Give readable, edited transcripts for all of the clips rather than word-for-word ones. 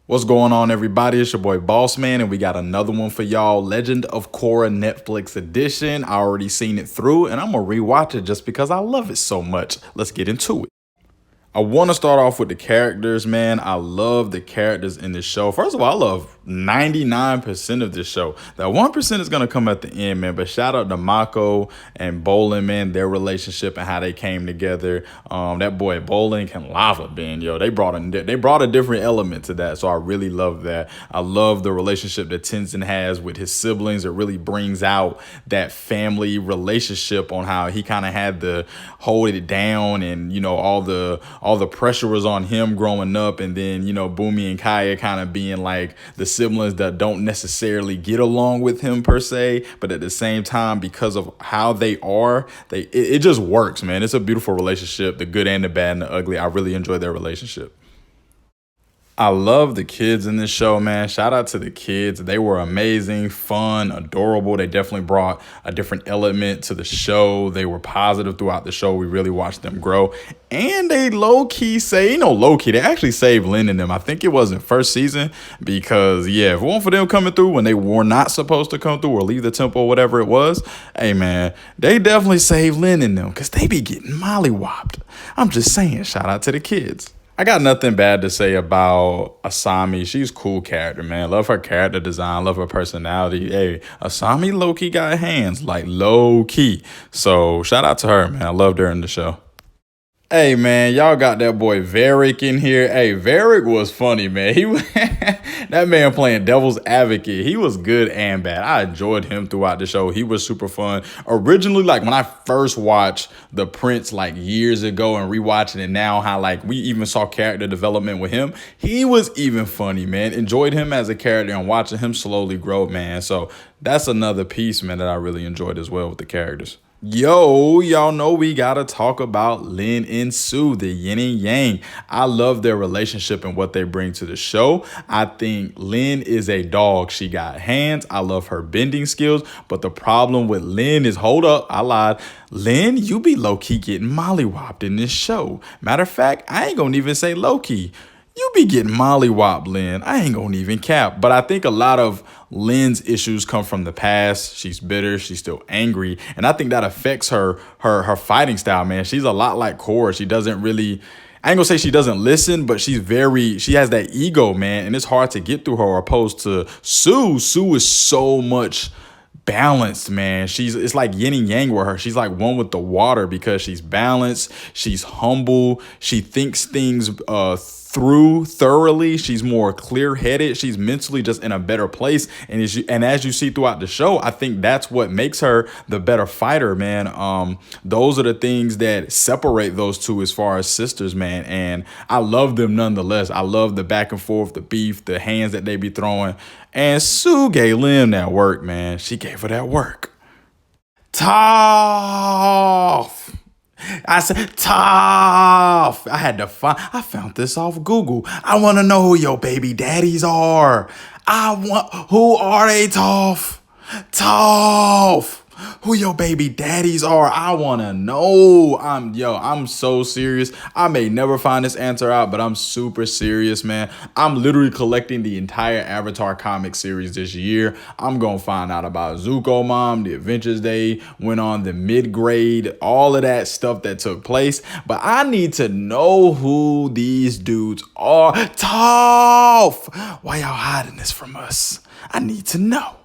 What's going on, everybody? It's your boy Boss Man, and we got another one for y'all. Legend of Korra Netflix edition. I already seen it through, and I'm gonna rewatch it just because I love it so much. Let's get into it. I want to start off with the characters, man. I love the characters in this show. First of all, I love 99% of this show. That 1% is going to come at the end, man. But shout out to Mako and Bolin, man, their relationship and how they came together. That boy Bolin can lava bend, yo. They brought a different element to that. So I really love that. I love the relationship that Tenzin has with his siblings. It really brings out that family relationship on how he kind of had to hold it down, and all the pressure was on him growing up, and then Bumi and Kaya kind of being like the siblings that don't necessarily get along with him per se, but at the same time, because of how they are, it just works, man. It's a beautiful relationship, the good and the bad and the ugly. I really enjoy their relationship. I love the kids in this show, man. Shout out to the kids. They were amazing, fun, adorable. They definitely brought a different element to the show. They were positive throughout the show. We really watched them grow. And they low-key low-key, they actually saved Lynn and them. I think it was in first season because, yeah, if it weren't for them coming through when they were not supposed to come through or leave the temple or whatever it was, hey, man, they definitely saved Lynn and them because they be getting mollywopped. I'm just saying, shout out to the kids. I got nothing bad to say about Asami. She's a cool character, man. Love her character design. Love her personality. Hey, Asami low-key got hands, like low-key. So shout out to her, man. I loved her in the show. Hey, man, y'all got that boy Varric in here. Hey, Varric was funny, man. That man playing devil's advocate. He was good and bad. I enjoyed him throughout the show. He was super fun. Originally, like when I first watched The Prince like years ago and rewatching it now, how like we even saw character development with him. He was even funny, man. Enjoyed him as a character and watching him slowly grow, man. So that's another piece, man, that I really enjoyed as well with the characters. Yo, y'all know we gotta talk about Lin and Sue, the yin and yang. I love their relationship and what they bring to the show. I think Lin is a dog. She got hands. I love her bending skills. But the problem with Lin is, hold up, I lied. Lin, you be low-key getting mollywopped in this show. Matter of fact, I ain't gonna even say low-key. You be getting mollywopped, Lynn. I ain't gonna even cap. But I think a lot of Lynn's issues come from the past. She's bitter. She's still angry. And I think that affects her fighting style, man. She's a lot like Korra. She doesn't really, I ain't gonna say she doesn't listen, but she has that ego, man. And it's hard to get through her, opposed to Sue. Sue is so much balanced, man. It's like yin and yang with her. She's like one with the water because she's balanced. She's humble. She thinks things through thoroughly. She's more clear-headed. She's mentally just in a better place. And as you see throughout the show, I think that's what makes her the better fighter, man. Those are the things that separate those two as far as sisters, man. And I love them nonetheless. I love the back and forth, the beef, the hands that they be throwing. And Sue gave Lim that work, man. She gave her that work. Tough. I said tough. I found this off Google. I want to know who your baby daddies are. Who are they, Tough? Tough. Who your baby daddies are. I want to know. I'm so serious. I may never find this answer out, but I'm super serious, man. I'm literally collecting the entire Avatar comic series this year. I'm going to find out about Zuko Mom, the adventures they went on, the mid-grade, all of that stuff that took place. But I need to know who these dudes are. Tough. Why y'all hiding this from us? I need to know.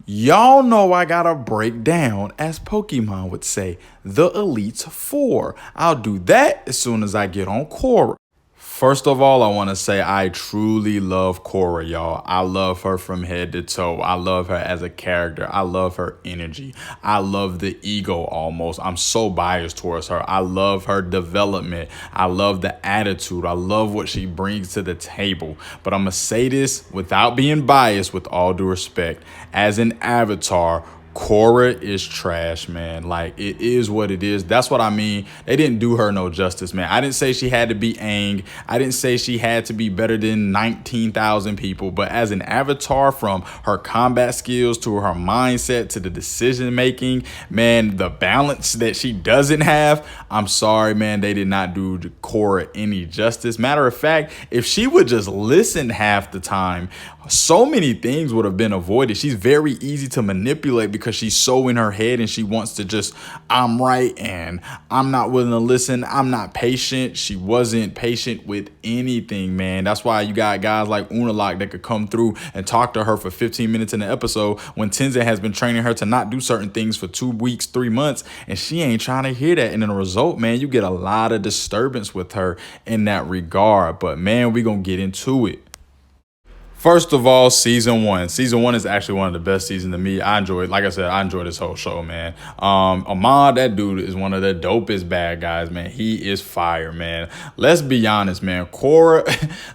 Y'all know I gotta break down, as Pokemon would say, the Elites 4. I'll do that as soon as I get on Korra. First of all, I want to say I truly love Korra, y'all. I love her from head to toe. I love her as a character. I love her energy. I love the ego almost. I'm so biased towards her. I love her development. I love the attitude. I love what she brings to the table. But I'm going to say this without being biased, with all due respect. As an Avatar, Korra is trash, man. Like, it is what it is. That's what I mean. They didn't do her no justice, man. I didn't say she had to be Aang. I didn't say she had to be better than 19,000 people. But as an avatar, from her combat skills to her mindset to the decision making, man, the balance that she doesn't have, I'm sorry, man, they did not do Korra any justice. Matter of fact, if she would just listen half the time, so many things would have been avoided. She's very easy to manipulate because she's so in her head and she wants to just, I'm right and I'm not willing to listen. I'm not patient. She wasn't patient with anything, man. That's why you got guys like Unalaq that could come through and talk to her for 15 minutes in the episode when Tenzin has been training her to not do certain things for 2 weeks, 3 months, and she ain't trying to hear that. And in the result, man, you get a lot of disturbance with her in that regard. But man, we gonna get into it. First of all, season one. Season one is actually one of the best seasons to me. I enjoyed, like I said, I enjoyed this whole show, man. Ahmad, that dude is one of the dopest bad guys, man. He is fire, man. Let's be honest, man. Korra,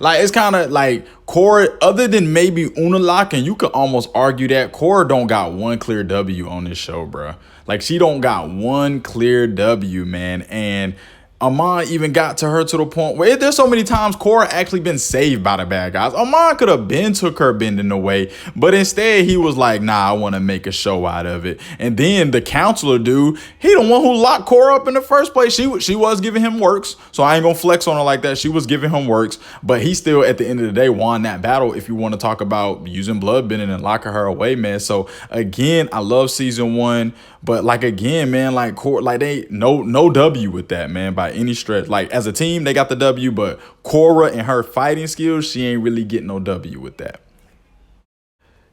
like, it's kind of like Korra, other than maybe Unalaq, and you could almost argue that Korra don't got one clear W on this show, bro. Like, she don't got one clear W, man. And Amon even got to her to the point where there's so many times Korra actually been saved by the bad guys. Amon could have been took her bending away, but instead he was like, nah, I want to make a show out of it. And then the counselor dude, he the one who locked Korra up in the first place. She was giving him works, so I ain't gonna flex on her like that. She was giving him works, but he still at the end of the day won that battle, if you want to talk about using blood bending and locking her away, man. So again, I love season one, but like, again, man, like Korra, like, they no W with that, man, by any stretch. Like, as a team, they got the W, but Korra and her fighting skills, she ain't really getting no W with that.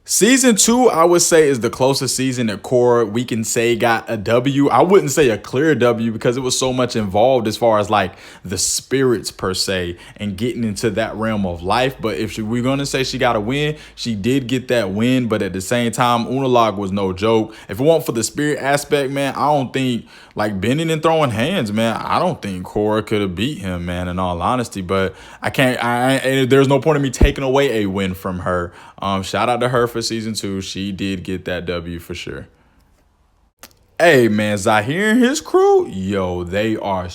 Season 2, I would say, is the closest season that Korra, we can say, got a W. I wouldn't say a clear W because it was so much involved as far as like the spirits per se and getting into that realm of life. But if we're going to say she got a win, she did get that win. But at the same time, Unalaq was no joke. If it weren't for the spirit aspect, man, I don't think, like, bending and throwing hands, man, I don't think Korra could have beat him, man, in all honesty. But there's no point in me taking away a win from her. Shout out to her for season 2. She did get that W for sure. Hey, man, Zahir and his crew, yo, they are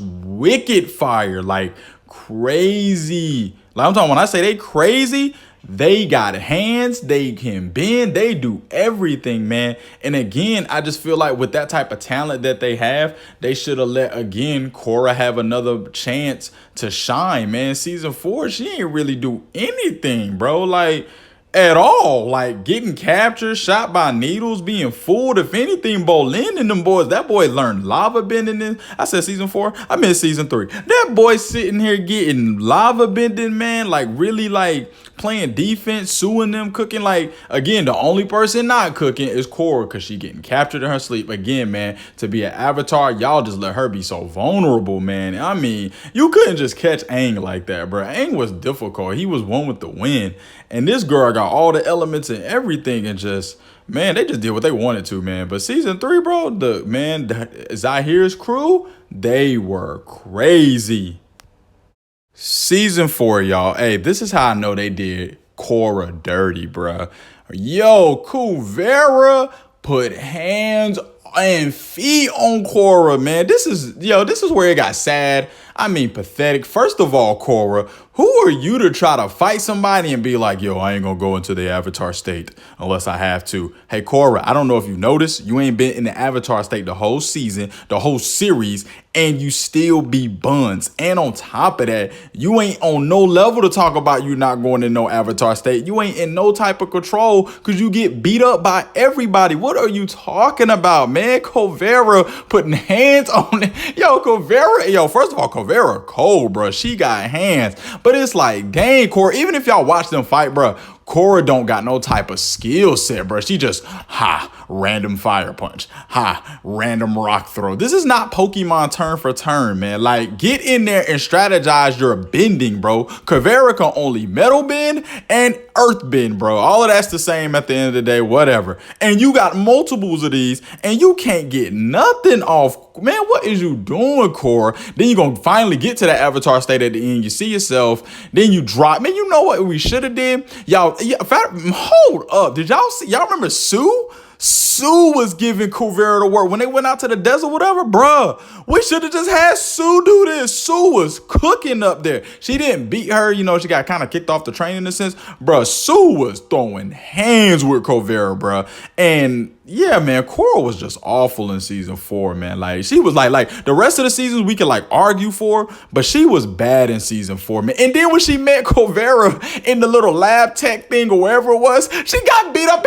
wicked fire, like crazy. Like, I'm talking, when I say they crazy, they got hands, they can bend, they do everything, man. And again, I just feel like with that type of talent that they have, they should have let, again, Korra have another chance to shine, man. Season 4, she ain't really do anything, bro. Like, at all. Like, getting captured, shot by needles, being fooled. If anything, Bolin and them boys, that boy learned lava bending in, I said season 4, I meant season 3. That boy sitting here getting lava bending, man, like really like playing defense, suing them, cooking. Like, again, the only person not cooking is Korra because she getting captured in her sleep. Again, man, to be an avatar, y'all just let her be so vulnerable, man. I mean, you couldn't just catch Aang like that, bro. Aang was difficult. He was one with the wind. And this girl got all the elements and everything, and just, man, they just did what they wanted to, man. But season 3, bro, Zahir's crew, they were crazy. Season 4, y'all. Hey, this is how I know they did Korra dirty, bruh. Yo, Kuvera put hands and feet on Korra, man. This is where it got sad. I mean, pathetic. First of all, Korra, who are you to try to fight somebody and be like, yo, I ain't gonna go into the avatar state unless I have to? Hey, Korra, I don't know if you noticed, you ain't been in the avatar state the whole season, the whole series, and you still be buns. And on top of that, you ain't on no level to talk about you not going in no avatar state. You ain't in no type of control because you get beat up by everybody. What are you talking about, man? Kuvera putting hands on it. Yo, Kuvera, first of all, Kuvera cold, bro. She got hands. But it's like, dang, Korra, even if y'all watch them fight, bro, Korra don't got no type of skill set, bro. She just, random fire punch. Random rock throw. This is not Pokemon turn for turn, man. Like, get in there and strategize your bending, bro. Kuvera can only metal bend and earth bend, bro. All of that's the same at the end of the day, whatever. And you got multiples of these, and you can't get nothing off. Man, what is you doing, Korra? Then you're going to finally get to that avatar state at the end. You see yourself. Then you drop. Man, you know what we should have did? Y'all, hold up. Did y'all see? Y'all remember Sue? Sue was giving Kuvera the work when they went out to the desert, whatever, bruh. We should have just had Sue do this. Sue was cooking up there. She didn't beat her, she got kind of kicked off the train in a sense. Bruh, Sue was throwing hands with Kuvera, bruh. And yeah, man, Korra was just awful in season 4, man. Like, she was like the rest of the seasons we could like argue for, but she was bad in season 4, man. And then when she met Kuvera in the little lab tech thing or wherever it was, she got beat up.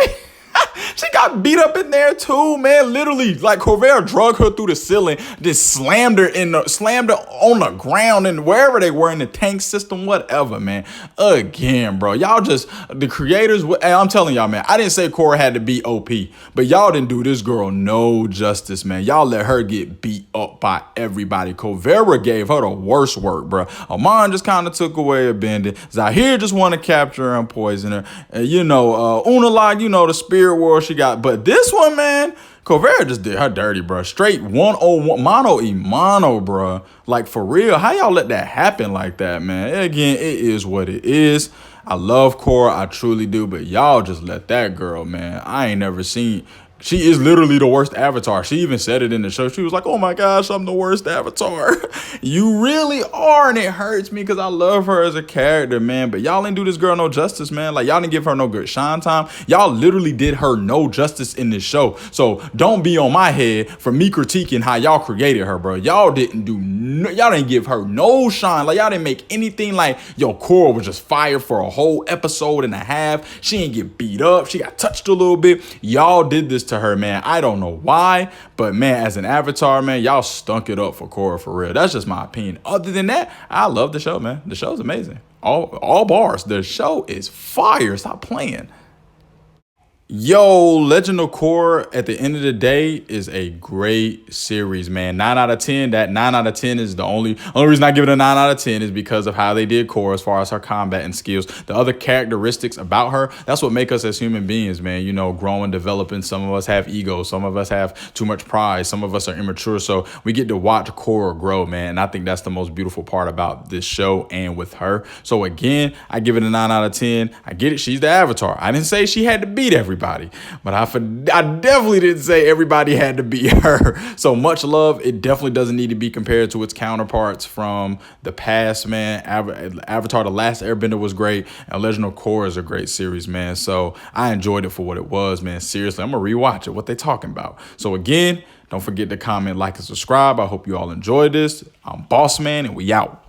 She got beat up in there too, man. Literally, like Korra drug her through the ceiling, just slammed her on the ground and wherever they were in the tank system, whatever, man. Again, bro, y'all just the creators. Hey, I'm telling y'all, man. I didn't say Korra had to be OP, but y'all didn't do this girl no justice, man. Y'all let her get beat up by everybody. Korra gave her the worst work, bro. Amon just kind of took away a bending. Zahir just wanted to capture her and poison her. Unalaq, the spirit world she got. But this one, man, Korra just did her dirty, bro. Straight 101, mano y mano, bro. Like, for real, how y'all let that happen like that, man? Again, it is what it is. I love Korra, I truly do, but y'all just let that girl, man. I ain't never seen. She is literally the worst avatar. She even said it in the show. She was like, oh my gosh, I'm the worst avatar. You really are, and it hurts me because I love her as a character, man. But y'all didn't do this girl no justice, man. Like, y'all didn't give her no good shine time. Y'all literally did her no justice in this show. So don't be on my head for me critiquing how y'all created her, bro. Y'all didn't give her no shine. Like, y'all didn't make anything like, yo, Korra was just fired for a whole episode and a half. She didn't get beat up. She got touched a little bit. Y'all did this to her, man. I don't know why, but man, as an avatar, man, y'all stunk it up for Korra, for real. That's just my opinion. Other than that, I love the show, man. The show's amazing. All bars. The show is fire. Stop playing. Yo, Legend of Korra, at the end of the day, is a great series, man. 9 out of 10. That 9 out of 10 is the only reason I give it a 9 out of 10 is because of how they did Korra as far as her combat and skills. The other characteristics about her, that's what make us as human beings, man. Growing, developing. Some of us have egos. Some of us have too much pride. Some of us are immature. So we get to watch Korra grow, man. And I think that's the most beautiful part about this show and with her. So again, I give it a 9 out of 10. I get it. She's the avatar. I didn't say she had to beat everybody. But I definitely didn't say everybody had to be her. So much love. It definitely doesn't need to be compared to its counterparts from the past, man. Avatar: The Last Airbender was great, and Legend of Korra is a great series, man. So I enjoyed it for what it was, man. Seriously, I'm gonna rewatch it. What they talking about? So again, don't forget to comment, like, and subscribe. I hope you all enjoyed this. I'm Boss Man, and we out.